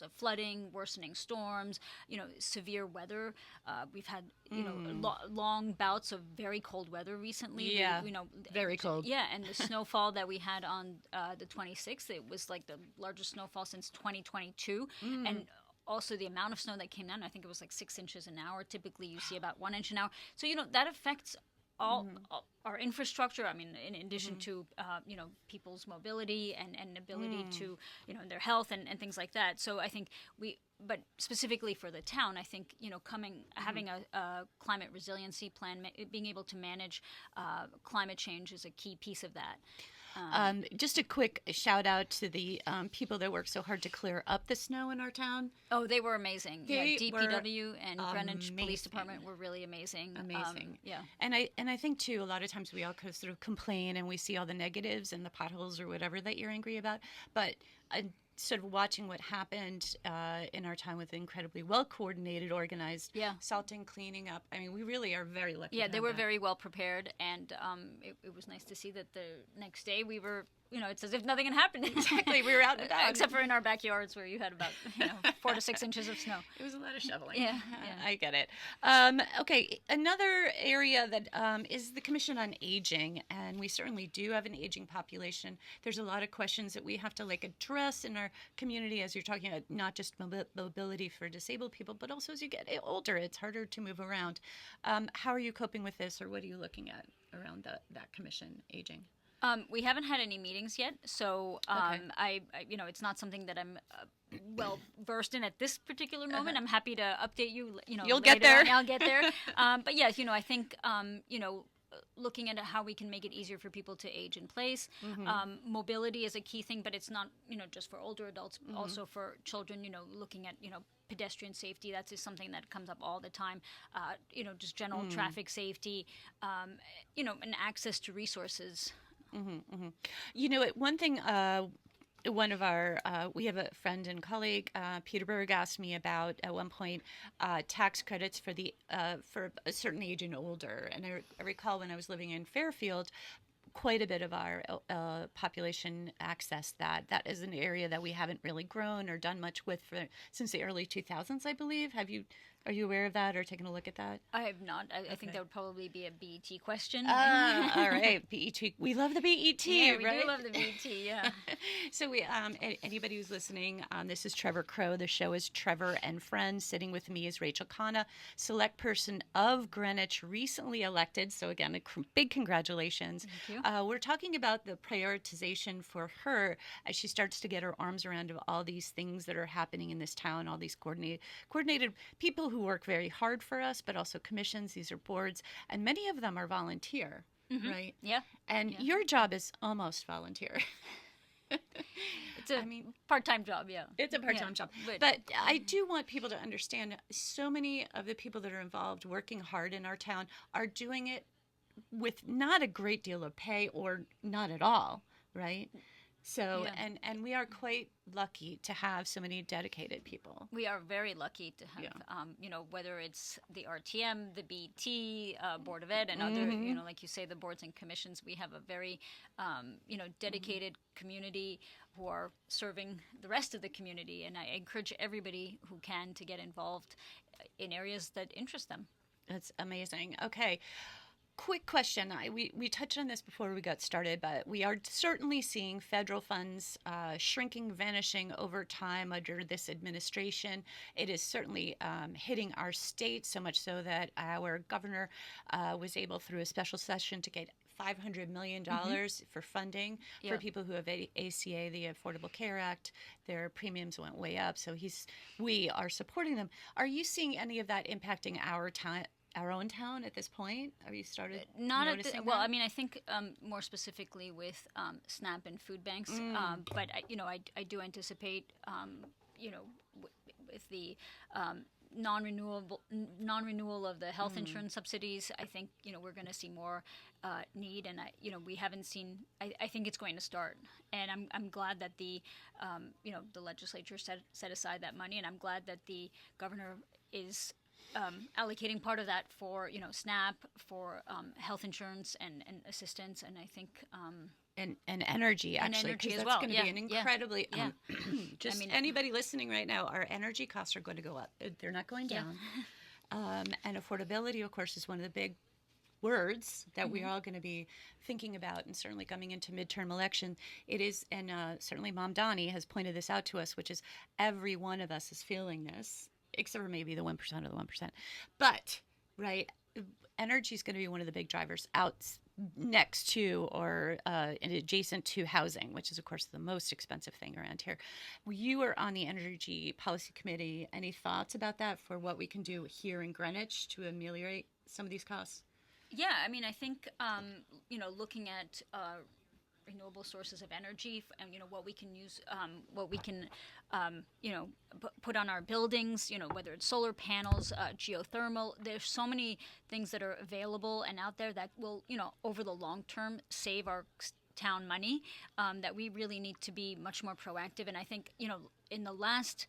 the flooding, worsening storms, severe weather. We've had, long bouts of very cold weather recently. Yeah, very cold. Yeah, and the snowfall that we had on the 26th, it was like the largest snowfall since 2022. And also the amount of snow that came down, I think it was like 6 inches an hour. Typically you see about 1 inch an hour. So, that affects all our infrastructure. I mean, in addition to, people's mobility and ability to, their health and things like that. So I think but specifically for the town, I think, having a climate resiliency plan, being able to manage climate change is a key piece of that. Just a quick shout out to the people that worked so hard to clear up the snow in our town. Oh, they were amazing. DPW and Greenwich amazing. Police Department were really amazing. Amazing. Yeah. And I think too, a lot of times we all kind of sort of complain and we see all the negatives and the potholes or whatever that you're angry about, but sort of watching what happened in our town with incredibly well coordinated, organized salting, cleaning up. I mean, we really are very lucky. Yeah, they were very well prepared, and it was nice to see that the next day we were. It's as if nothing had happened. Exactly, we were out and about. Except for in our backyards where you had about 4 to 6 inches of snow. It was a lot of shoveling. Yeah. I get it. Okay, another area that is the Commission on Aging, and we certainly do have an aging population. There's a lot of questions that we have to address in our community as you're talking about not just mobility for disabled people, but also as you get older, it's harder to move around. How are you coping with this, or what are you looking at around that Commission Aging? We haven't had any meetings yet, so I it's not something that I'm well versed in at this particular moment. I'm happy to update you. You'll get there. I'll get there. But yes, I think looking at how we can make it easier for people to age in place. Mobility is a key thing, but it's not just for older adults, also for children. Looking at pedestrian safety, that's just something that comes up all the time. Just general traffic safety, and access to resources. One thing, one of our, we have a friend and colleague, Peter Berg, asked me about at one point tax credits for for a certain age and older. And I recall when I was living in Fairfield, quite a bit of our population accessed that. That is an area that we haven't really grown or done much with since the early 2000s, I believe. Are you aware of that or taking a look at that? I have not. I think that would probably be a BET question. All right, BET. We love the BET, yeah, right? We do love the BET, yeah. So anybody who's listening, this is Trevor Crow. The show is Trevor and Friends. Sitting with me is Rachel Khanna, select person of Greenwich, recently elected. So again, big congratulations. Thank you. We're talking about the prioritization for her as she starts to get her arms around all these things that are happening in this town, all these coordinated people who work very hard for us, but also commissions. These are boards, and many of them are volunteer, right? Yeah. And your job is almost volunteer. It's a part-time job, yeah. It's a part-time job. But I do want people to understand so many of the people that are involved working hard in our town are doing it with not a great deal of pay or not at all, right? So, and we are quite lucky to have so many dedicated people. We are very lucky to have, whether it's the RTM, the BT, Board of Ed, and other, like you say, the boards and commissions. We have a very, dedicated community who are serving the rest of the community. And I encourage everybody who can to get involved in areas that interest them. That's amazing. Okay. Quick question. We touched on this before we got started, but we are certainly seeing federal funds shrinking, vanishing over time under this administration. It is certainly hitting our state, so much so that our governor was able, through a special session, to get $500 million for funding for people who have ACA, the Affordable Care Act. Their premiums went way up, so we are supporting them. Are you seeing any of that impacting our own town at this point? Have you started noticing that? Well, I think more specifically with SNAP and food banks, but I do anticipate, with the non-renewal of the health insurance subsidies, I think we're going to see more need, and we haven't seen. I think it's going to start, and I'm glad that the the legislature set aside that money, and I'm glad that the governor is allocating part of that for SNAP, for health insurance and assistance, and I think and energy, actually, energy because as that's well. going to be an incredibly just I mean, anybody listening right now, our energy costs are going to go up. They're not going down. And affordability, of course, is one of the big words that we're all going to be thinking about, and certainly coming into midterm election it is. And certainly Mom Donnie has pointed this out to us, which is every one of us is feeling this, except for maybe the 1% of the 1%. But right, energy is going to be one of the big drivers out next to or adjacent to housing, which is of course the most expensive thing around here. You are on the Energy Policy Committee. Any thoughts about that, for what we can do here in Greenwich to ameliorate some of these costs? Yeah, I mean, I think looking at renewable sources of energy, and what we can use, what we can put on our buildings, whether it's solar panels, geothermal. There's so many things that are available and out there that will over the long term save our town money, that we really need to be much more proactive. And I think in the last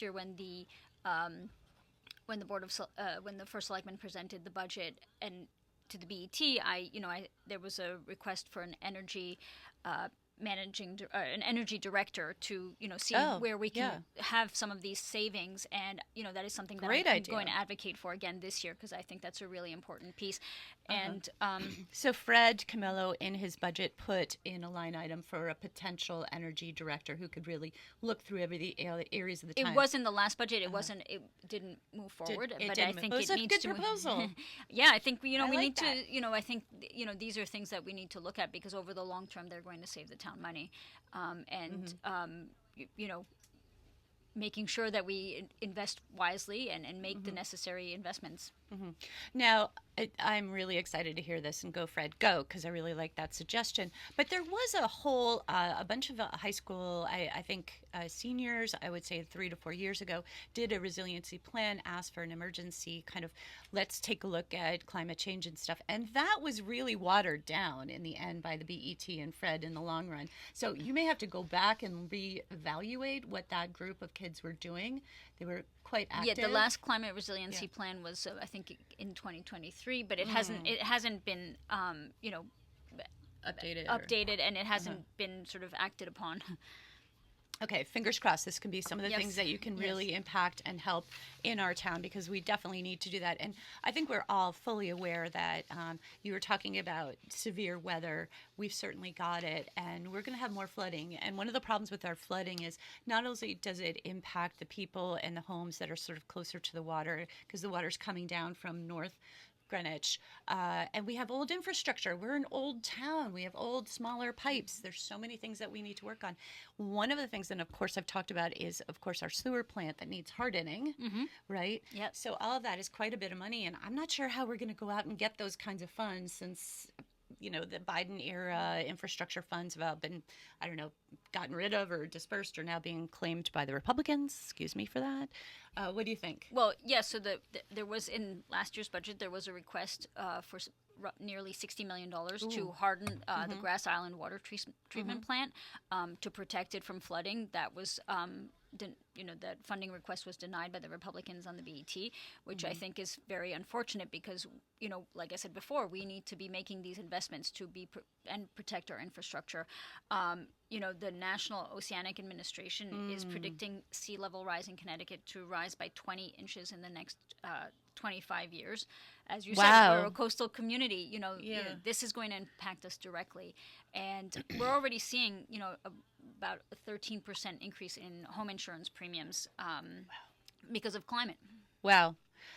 year, when the when the first selectman presented the budget and to the BET, there was a request for an energy an energy director to see where we can have some of these savings, and that is something that I'm going to advocate for again this year, because I think that's a really important piece. And so Fred Camillo in his budget put in a line item for a potential energy director who could really look through every areas of the town. It was in the last budget. It wasn't. It didn't move forward. But I think it needs to. Proposal. Yeah, I think we need to. I think these are things that we need to look at, because over the long term they're going to save the town money, and making sure that we invest wisely and make the necessary investments. Now, I'm really excited to hear this, and go, Fred, go, because I really like that suggestion. But there was a bunch of high school, I think seniors, I would say 3 to 4 years ago, did a resiliency plan, asked for an emergency kind of, let's take a look at climate change and stuff. And that was really watered down in the end by the BET and Fred in the long run. So you may have to go back and reevaluate what that group of kids were doing. They were quite active. Yeah, the last climate resiliency plan was, I think, in 2023, but it hasn't been, updated, and it hasn't been sort of acted upon. Okay, fingers crossed this can be some of the things that you can really impact and help in our town, because we definitely need to do that. And I think we're all fully aware that you were talking about severe weather. We've certainly got it, and we're going to have more flooding. And one of the problems with our flooding is not only does it impact the people and the homes that are sort of closer to the water, because the water's coming down from North Greenwich, and we have old infrastructure. We're an old town. We have old, smaller pipes. There's so many things that we need to work on. One of the things, and of course I've talked about, is of course our sewer plant that needs hardening, right? Yep. So all of that is quite a bit of money, and I'm not sure how we're going to go out and get those kinds of funds, since the Biden era infrastructure funds have been, I don't know, gotten rid of or dispersed, or now being claimed by the Republicans. Excuse me for that. What do you think? Well, yeah, so there was, in last year's budget, there was a request for nearly $60 million to harden the Grass Island water treatment plant, to protect it from flooding. That was that funding request was denied by the Republicans on the BET, which I think is very unfortunate, because like I said before, we need to be making these investments to and protect our infrastructure. The National Oceanic Administration is predicting sea level rise in Connecticut to rise by 20 inches in the next 25 years. As you said, we're a coastal community. This is going to impact us directly, and we're already seeing about a 13% increase in home insurance premiums because of climate. Wow.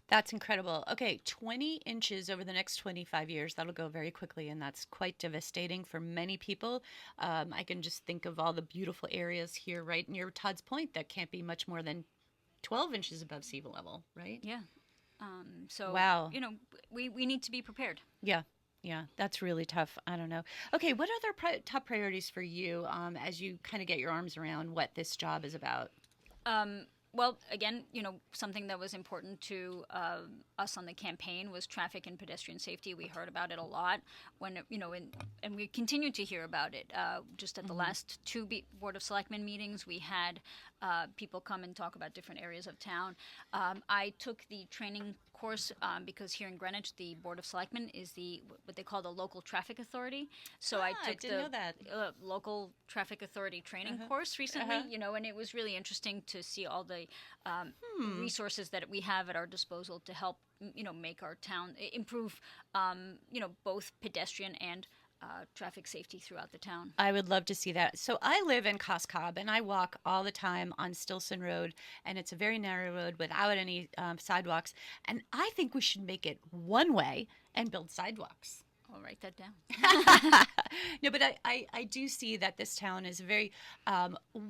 That's incredible. Okay, 20 inches over the next 25 years. That'll go very quickly, and that's quite devastating for many people. I can just think of all the beautiful areas here right near Todd's Point that can't be much more than 12 inches above sea level, right? Yeah. So, wow. We need to be prepared. Yeah. Yeah, that's really tough. I don't know. Okay, what other top priorities for you as you kind of get your arms around what this job is about? Well, again, something that was important to us on the campaign was traffic and pedestrian safety. We heard about it a lot and we continue to hear about it. Just at the last two Board of Selectmen meetings, we had people come and talk about different areas of town. I took the training course because here in Greenwich, the Board of Selectmen is what they call the local traffic authority. So I took didn't know that. Local traffic authority training course recently, and it was really interesting to see all the resources that we have at our disposal to help, make our town improve, both pedestrian and traffic safety throughout the town. I would love to see that. So I live in Coscob, and I walk all the time on Stilson Road, and it's a very narrow road without any sidewalks. And I think we should make it one way and build sidewalks. I'll write that down. No, but I do see that this town is a very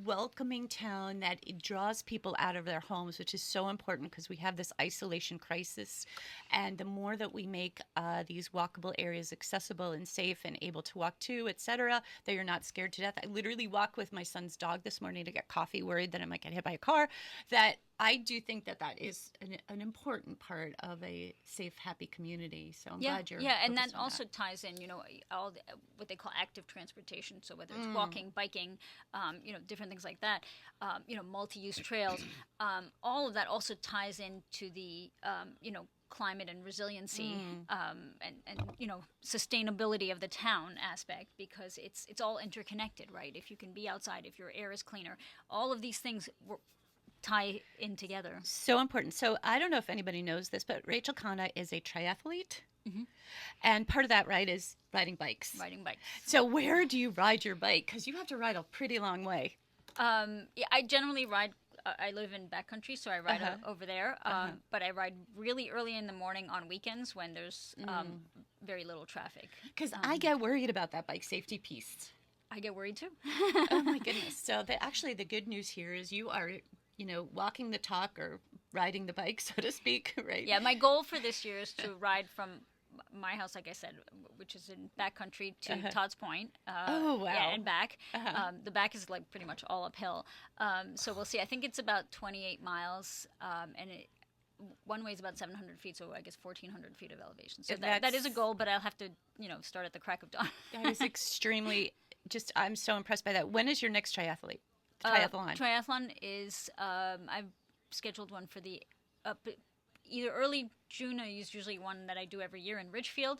welcoming town, that it draws people out of their homes, which is so important because we have this isolation crisis. And the more that we make these walkable areas accessible and safe and able to walk to, et cetera, that you're not scared to death. I literally walked with my son's dog this morning to get coffee, worried that I might get hit by a car, that I do think that is an important part of a safe, happy community. So I'm glad you're and that focused on also ties in, all what they call active transportation. So whether it's walking, biking, different things like that, multi-use trails, all of that also ties into the, climate and resiliency and sustainability of the town aspect, because it's all interconnected, right? If you can be outside, if your air is cleaner, all of these things tie in together. So important. So I don't know if anybody knows this, but Rachel Khanna is a triathlete. And part of that, right, is riding bikes. Riding bikes. So where do you ride your bike? Because you have to ride a pretty long way. I generally ride. I live in backcountry, so I ride over there. But I ride really early in the morning on weekends when there's very little traffic. Because I get worried about that bike safety piece. I get worried too. Oh my goodness. So actually the good news here is you are walking the talk or riding the bike, so to speak, right? Yeah, my goal for this year is to ride from my house, like I said, which is in backcountry, to Todd's Point. Oh, wow. Yeah, and back. The back is like pretty much all uphill. So we'll see. I think it's about 28 miles, and one way is about 700 feet, so I guess 1,400 feet of elevation. So that is a goal, but I'll have to, start at the crack of dawn. That is extremely, I'm so impressed by that. When is your next triathlon? Triathlon is, I've scheduled one for the either early June. Is usually one that I do every year in Ridgefield.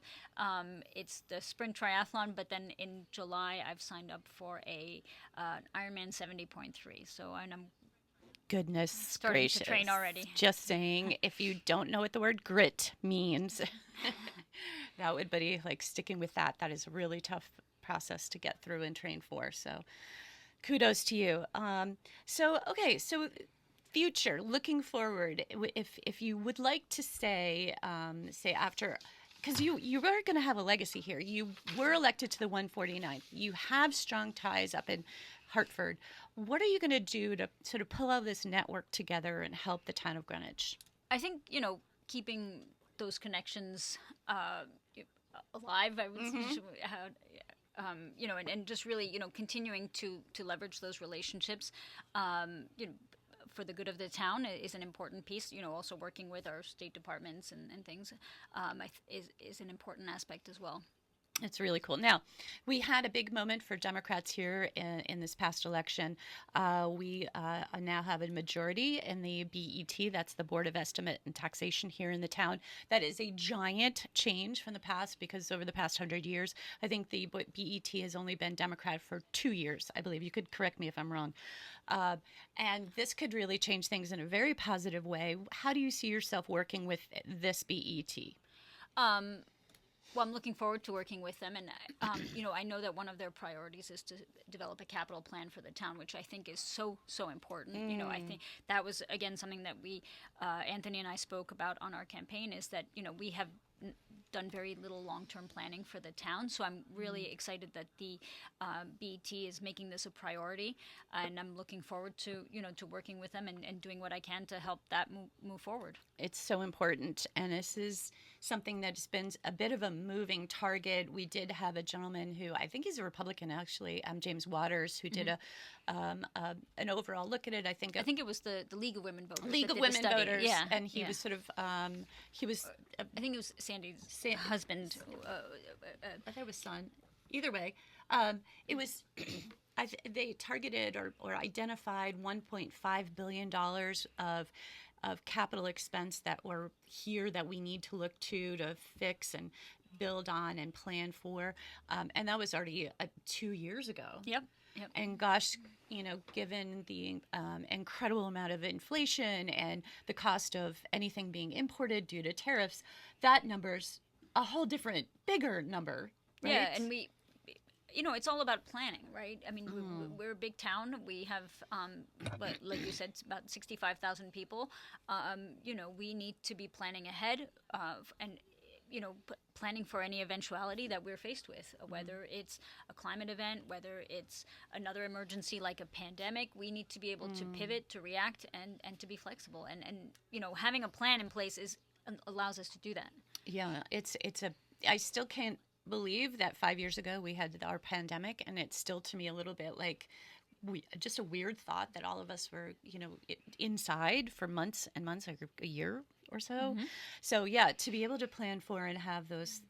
It's the sprint triathlon, but then in July I've signed up for a Ironman 70.3. So I'm goodness starting gracious. to train already. Just saying, if you don't know what the word grit means, that would be like sticking with that. That is a really tough process to get through and train for. So kudos to you. So future, looking forward, if you would like to say after, because you are going to have a legacy here. You were elected to the 149th. You have strong ties up in Hartford. What are you going to do to sort of pull all this network together and help the town of Greenwich? I think, keeping those connections alive, I would say, and just really, continuing to leverage those relationships, for the good of the town is an important piece. Also working with our state departments and things is an important aspect as well. It's really cool. Now, we had a big moment for Democrats here in this past election. We now have a majority in the BET, that's the Board of Estimate and Taxation here in the town. That is a giant change from the past, because over the past 100 years, I think the BET has only been Democrat for 2 years, I believe. You could correct me if I'm wrong. And this could really change things in a very positive way. How do you see yourself working with this BET? Well, I'm looking forward to working with them, and I know that one of their priorities is to develop a capital plan for the town, which I think is so important. I think that was again something that we, Anthony and I, spoke about on our campaign. Is that we have done very little long-term planning for the town, so I'm really excited that the BET is making this a priority, and I'm looking forward to to working with them and doing what I can to help that move forward. It's so important, and this is something that's been a bit of a moving target. We did have a gentleman who, I think he's a Republican actually, James Waters, who did an overall look at it. I think it was the League of Women Voters. League that of did the Women study. Voters, Yeah, and he yeah. was sort of he was I think it was Sandy's husband. I thought it was son. Either way, it was. They targeted or identified $1.5 billion of capital expense that were here that we need to look to fix and build on and plan for, and that was already 2 years ago. Yep. Yep. And gosh, given the incredible amount of inflation and the cost of anything being imported due to tariffs, that number's a whole different, bigger number. Right? Yeah, and we, it's all about planning, right? I mean, we're a big town. We have, like you said, it's about 65,000 people. We need to be planning ahead and planning for any eventuality that we're faced with, whether it's a climate event, whether it's another emergency like a pandemic. We need to be able to pivot, to react, and to be flexible. And having a plan in place allows us to do that. Yeah, I still can't believe that 5 years ago we had our pandemic, and it's still to me a little bit like just a weird thought that all of us were, inside for months and months, like a year or so. Mm-hmm. So yeah, to be able to plan for and have those,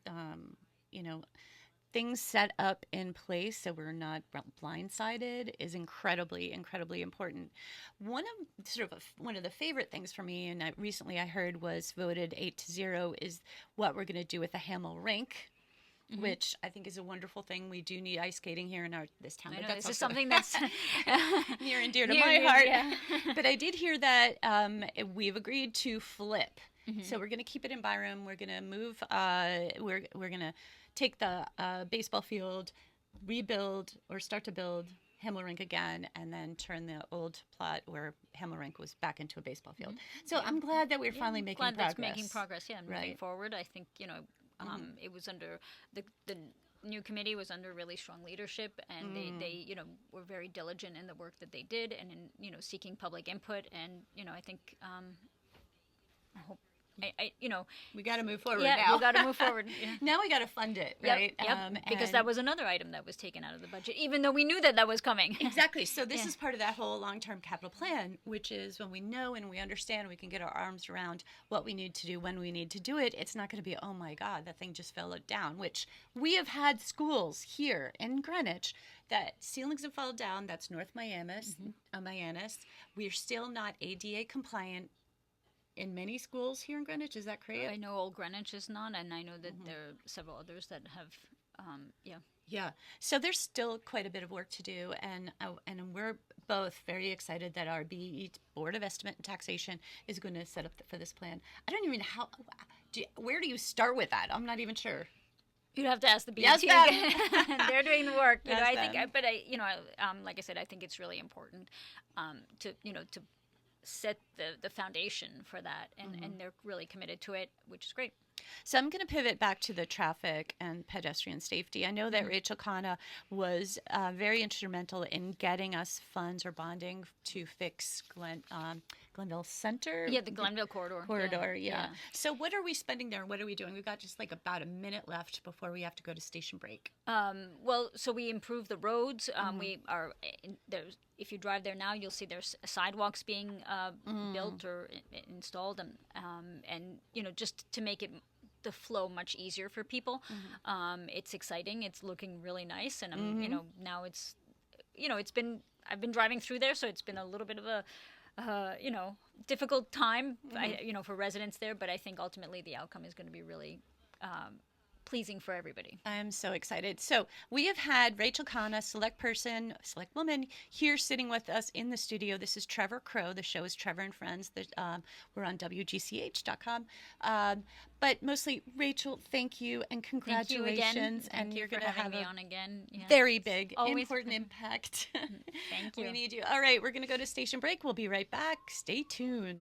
things set up in place so we're not blindsided is incredibly, incredibly important. One of the favorite things for me, and recently I heard was voted 8-0, is what we're going to do with the Hamel rink. Mm-hmm. Which I think is a wonderful thing. We do need ice skating here in this town. I know, this is something that's near and dear to my heart. Yeah. But I did hear that we've agreed to flip. Mm-hmm. So we're going to keep it in Byram. We're going to move. We're going to take the baseball field, rebuild or start to build Hamel Rink again, and then turn the old plot where Hamel Rink was back into a baseball field. Mm-hmm. So I'm glad that we're finally making progress. That's making progress. Yeah, and moving forward. I think it was under the new committee was under really strong leadership, and they were very diligent in the work that they did, and in seeking public input, and I think I hope. We got to move forward now. Yeah, we got to move forward. Yeah. Now we got to fund it, right? Yep. Because that was another item that was taken out of the budget, even though we knew that was coming. Exactly. So this is part of that whole long-term capital plan, which is when we know and we understand, we can get our arms around what we need to do, when we need to do it. It's not going to be, oh my God, that thing just fell down, which we have had schools here in Greenwich that ceilings have fallen down. That's North Miamis. We're still not ADA compliant in many schools here in Greenwich. Is that correct? I know Old Greenwich is not, and I know that there are several others that have, Yeah. So there's still quite a bit of work to do, and we're both very excited that our BE Board of Estimate and Taxation is going to set up for this plan. I don't even know where do you start with that? I'm not even sure. You'd have to ask the BET. Yes, they're doing the work. Yes, like I said, I think it's really important to set the foundation for that, and they're really committed to it, which is great. So I'm going to pivot back to the traffic and pedestrian safety. I know that Rachel Khanna was very instrumental in getting us funds or bonding to fix Glenville Center. Yeah, the Glenville corridor. Yeah. So what are we spending there? What are we doing? We've got just like about a minute left before we have to go to station break. So we improved the roads. We are there's. If you drive there now, you'll see there's sidewalks being built or installed, and just to make it the flow much easier for people. It's exciting. It's looking really nice, and now it's I've been driving through there, so it's been a little bit of a difficult time for residents there, but I think ultimately the outcome is going to be really pleasing for everybody. I'm so excited. So we have had Rachel Khanna, select woman, here sitting with us in the studio. This is Trevor Crow. The show is Trevor and Friends. We're on WGCH.com. But mostly, Rachel, thank you and congratulations. Thank you again. And you're going to have me on again. Yeah. Very big, important impact. Thank you. We need you. All right, we're going to go to station break. We'll be right back. Stay tuned.